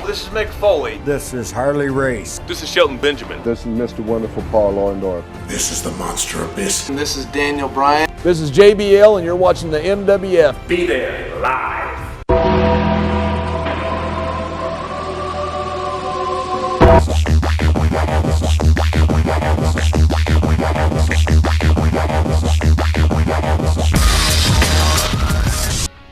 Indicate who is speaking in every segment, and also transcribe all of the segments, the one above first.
Speaker 1: This is Mick Foley.
Speaker 2: This is Harley Race.
Speaker 1: This is Shelton Benjamin.
Speaker 3: This is Mr. Wonderful Paul Orndorff.
Speaker 4: This is the Monster Abyss.
Speaker 5: And this is Daniel Bryan.
Speaker 6: This is JBL, and you're watching the MWF.
Speaker 7: Be there live.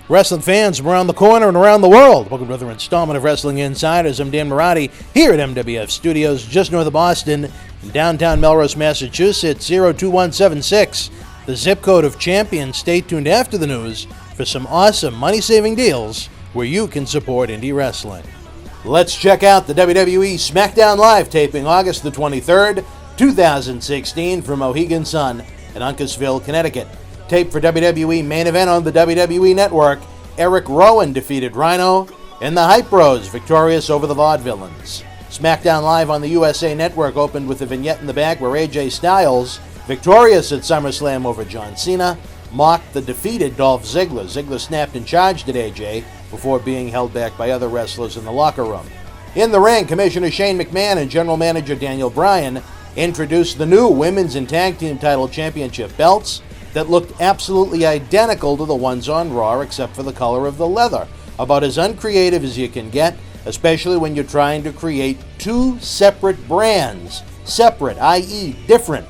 Speaker 8: Wrestling fans from around the corner and around the world, welcome to another installment of Wrestling Insiders. I'm Dan Marotti here at MWF Studios, just north of Boston, in downtown Melrose, Massachusetts, 02176, the zip code of champions. Stay tuned after the news for some awesome money-saving deals where you can support indie wrestling. Let's check out the WWE SmackDown Live taping August the 23rd, 2016 from Mohegan Sun in Uncasville, Connecticut. Taped for WWE Main Event on the WWE Network, Eric Rowan defeated Rhino, and the Hype Bros victorious over the Vaudevillains. SmackDown Live on the USA Network opened with a vignette in the back where AJ Styles, victorious at SummerSlam over John Cena, mocked the defeated Dolph Ziggler. Ziggler snapped and charged at AJ before being held back by other wrestlers in the locker room. In the ring, Commissioner Shane McMahon and General Manager Daniel Bryan introduced the new Women's and Tag Team Title Championship belts that looked absolutely identical to the ones on Raw except for the color of the leather. About as uncreative as you can get, especially when you're trying to create two separate brands. Separate, i.e. different.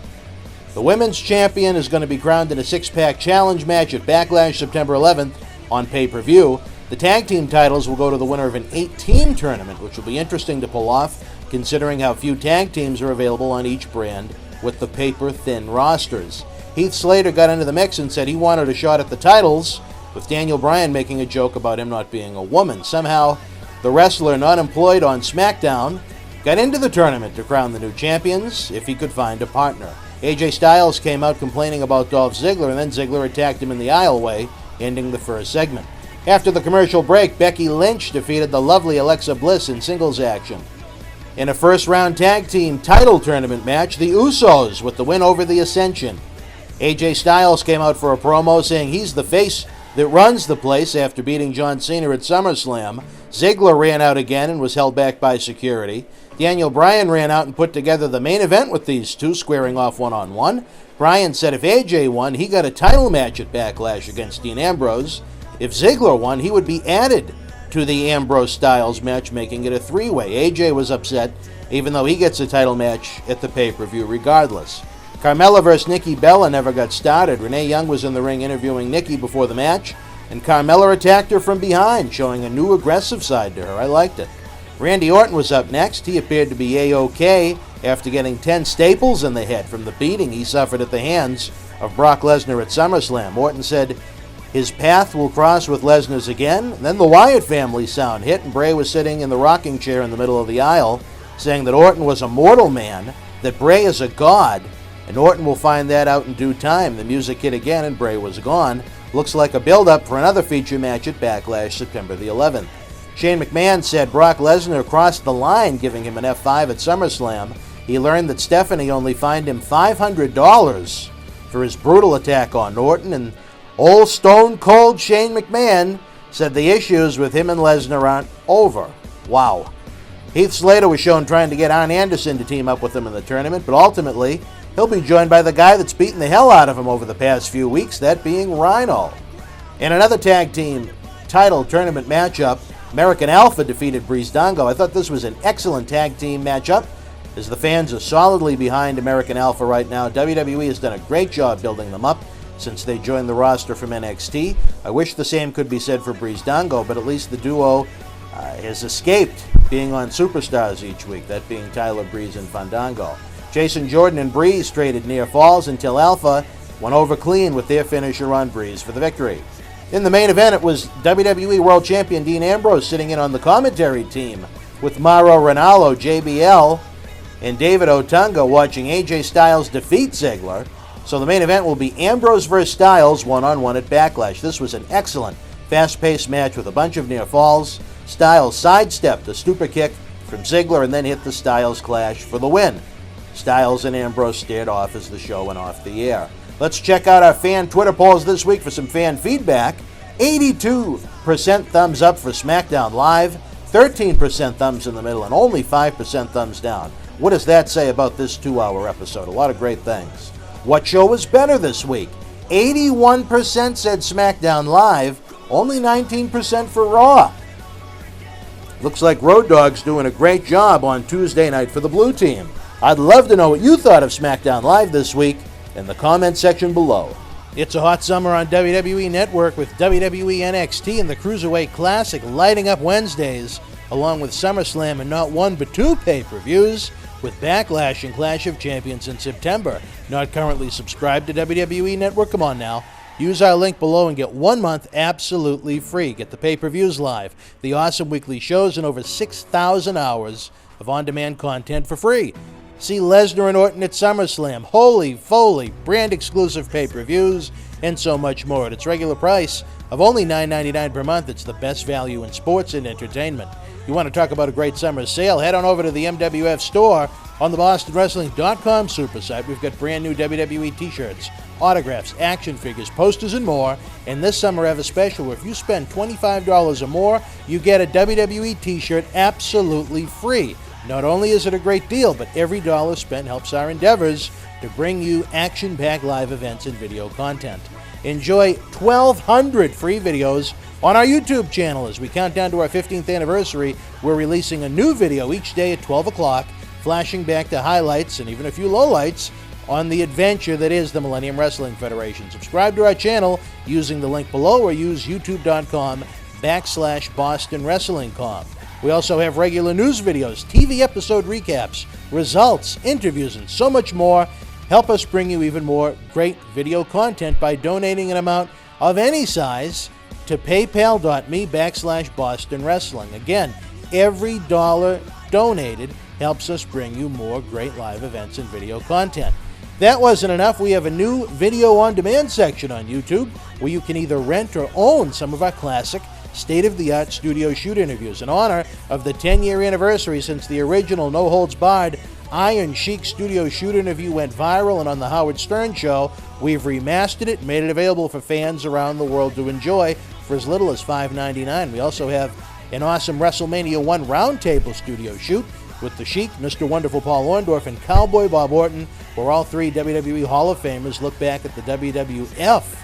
Speaker 8: The women's champion is going to be crowned in a six-pack challenge match at Backlash September 11th on pay-per-view. The tag team titles will go to the winner of an 8-team tournament, which will be interesting to pull off considering how few tag teams are available on each brand with the paper-thin rosters. Heath Slater got into the mix and said he wanted a shot at the titles, with Daniel Bryan making a joke about him not being a woman. Somehow, the wrestler not employed on SmackDown got into the tournament to crown the new champions if he could find a partner. AJ Styles came out complaining about Dolph Ziggler, and then Ziggler attacked him in the aisleway, ending the first segment. After the commercial break, Becky Lynch defeated the lovely Alexa Bliss in singles action. In a first-round tag team title tournament match, the Usos with the win over the Ascension. AJ Styles came out for a promo saying he's the face that runs the place after beating John Cena at SummerSlam. Ziggler ran out again and was held back by security. Daniel Bryan ran out and put together the main event with these two, squaring off one-on-one. Bryan said if AJ won, he got a title match at Backlash against Dean Ambrose. If Ziggler won, he would be added to the Ambrose-Styles match, making it a three-way. AJ was upset, even though he gets a title match at the pay-per-view regardless. Carmella vs. Nikki Bella never got started. Renee Young was in the ring interviewing Nikki before the match, and Carmella attacked her from behind, showing a new aggressive side to her. I liked it. Randy Orton was up next. He appeared to be A-OK after getting 10 staples in the head from the beating he suffered at the hands of Brock Lesnar at SummerSlam. Orton said his path will cross with Lesnar's again. Then the Wyatt family sound hit, and Bray was sitting in the rocking chair in the middle of the aisle, saying that Orton was a mortal man, that Bray is a god, and Orton will find that out in due time. The music hit again, and Bray was gone. Looks like a build-up for another feature match at Backlash September the 11th. Shane McMahon said Brock Lesnar crossed the line, giving him an F5 at SummerSlam. He learned that Stephanie only fined him $500 for his brutal attack on Orton, and old Stone Cold Shane McMahon said the issues with him and Lesnar aren't over. Wow. Heath Slater was shown trying to get Arn Anderson to team up with him in the tournament, but ultimately he'll be joined by the guy that's beaten the hell out of him over the past few weeks, that being Rhino. In another tag team title tournament matchup, American Alpha defeated Breezango. I thought this was an excellent tag team matchup, as the fans are solidly behind American Alpha right now. WWE has done a great job building them up since they joined the roster from NXT. I wish the same could be said for Breezango, but at least the duo has escaped being on Superstars each week, that being Tyler Breeze and Fandango. Jason Jordan and Breeze traded near falls until Alpha went over clean with their finisher on Breeze for the victory. In the main event, it was WWE World Champion Dean Ambrose sitting in on the commentary team with Mauro Ranallo, JBL, and David Otunga watching AJ Styles defeat Ziggler. So the main event will be Ambrose vs. Styles one-on-one at Backlash. This was an excellent, fast-paced match with a bunch of near falls. Styles sidestepped a super kick from Ziggler and then hit the Styles Clash for the win. Styles and Ambrose stared off as the show went off the air. Let's check out our fan Twitter polls this week for some fan feedback. 82% thumbs up for SmackDown Live, 13% thumbs in the middle, and only 5% thumbs down. What does that say about this 2-hour episode? A lot of great things. What show was better this week? 81% said SmackDown Live, only 19% for Raw. Looks like Road Dogg's doing a great job on Tuesday night for the Blue Team. I'd love to know what you thought of SmackDown Live this week in the comment section below. It's a hot summer on WWE Network with WWE NXT and the Cruiserweight Classic lighting up Wednesdays, along with SummerSlam and not one but two pay-per-views, with Backlash and Clash of Champions in September. Not currently subscribed to WWE Network? Come on now. Use our link below and get 1 month absolutely free. Get the pay-per-views live, the awesome weekly shows, and over 6,000 hours of on-demand content for free. See Lesnar and Orton at SummerSlam, Holy Foley, brand-exclusive pay-per-views, and so much more at its regular price of only $9.99 per month. It's the best value in sports and entertainment. You want to talk about a great summer sale? Head on over to the MWF store on the BostonWrestling.com super site. We've got brand new WWE t-shirts, autographs, action figures, posters, and more. And this summer I have a special where if you spend $25 or more, you get a WWE t-shirt absolutely free. Not only is it a great deal, but every dollar spent helps our endeavors to bring you action-packed live events and video content. Enjoy 1,200 free videos on our YouTube channel. As we count down to our 15th anniversary, we're releasing a new video each day at 12 o'clock, flashing back to highlights and even a few lowlights on the adventure that is the Millennium Wrestling Federation. Subscribe to our channel using the link below or use youtube.com/BostonWrestlingCom. We also have regular news videos, TV episode recaps, results, interviews, and so much more. Help us bring you even more great video content by donating an amount of any size to paypal.me/Boston Wrestling. Again, every dollar donated helps us bring you more great live events and video content. That wasn't enough. We have a new video on demand section on YouTube where you can either rent or own some of our classic state-of-the-art studio shoot interviews. In honor of the 10-year anniversary since the original No Holds Barred Iron Sheik studio shoot interview went viral and on the Howard Stern Show, we've remastered it and made it available for fans around the world to enjoy for as little as $5.99. We also have an awesome WrestleMania 1 roundtable studio shoot with the Sheik, Mr. Wonderful Paul Orndorff, and Cowboy Bob Orton, where all three WWE Hall of Famers look back at the WWF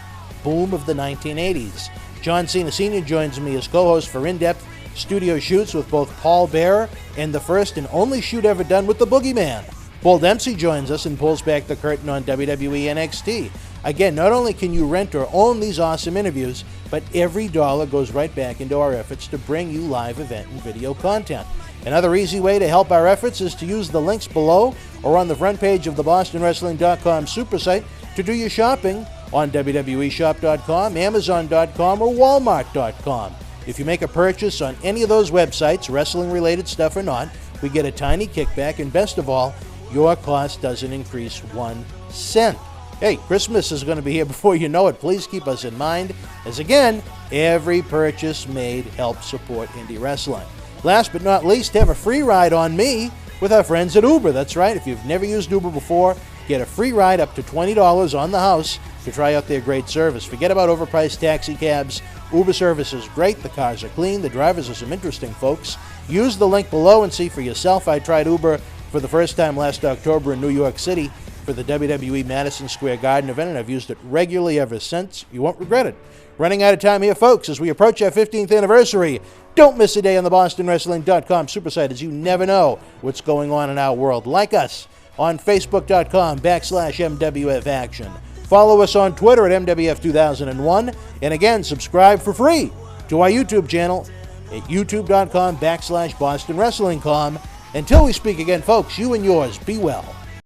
Speaker 8: boom of the 1980s. John Cena Sr. joins me as co-host for in-depth studio shoots with both Paul Bearer and the first and only shoot ever done with the Boogeyman. Paul Dempsey joins us and pulls back the curtain on WWE NXT. Again, not only can you rent or own these awesome interviews, but every dollar goes right back into our efforts to bring you live event and video content. Another easy way to help our efforts is to use the links below or on the front page of the BostonWrestling.com super site to do your shopping on WWEshop.com, Amazon.com, or Walmart.com. If you make a purchase on any of those websites, wrestling-related stuff or not, we get a tiny kickback, and best of all, your cost doesn't increase 1 cent. Hey, Christmas is going to be here before you know it. Please keep us in mind, as again, every purchase made helps support indie wrestling. Last but not least, have a free ride on me with our friends at Uber. That's right, if you've never used Uber before, get a free ride up to $20 on the house to try out their great service. Forget about overpriced taxi cabs. Uber service is great. The cars are clean. The drivers are some interesting folks. Use the link below and see for yourself. I tried Uber for the first time last October in New York City for the WWE Madison Square Garden event, and I've used it regularly ever since. You won't regret it. Running out of time here, folks, as we approach our 15th anniversary. Don't miss a day on the BostonWrestling.com super site, as you never know what's going on in our world. Like us on Facebook.com/MWF Action. Follow us on Twitter at MWF2001. And again, subscribe for free to our YouTube channel at youtube.com/BostonWrestlingCom. Until we speak again, folks, you and yours, be well.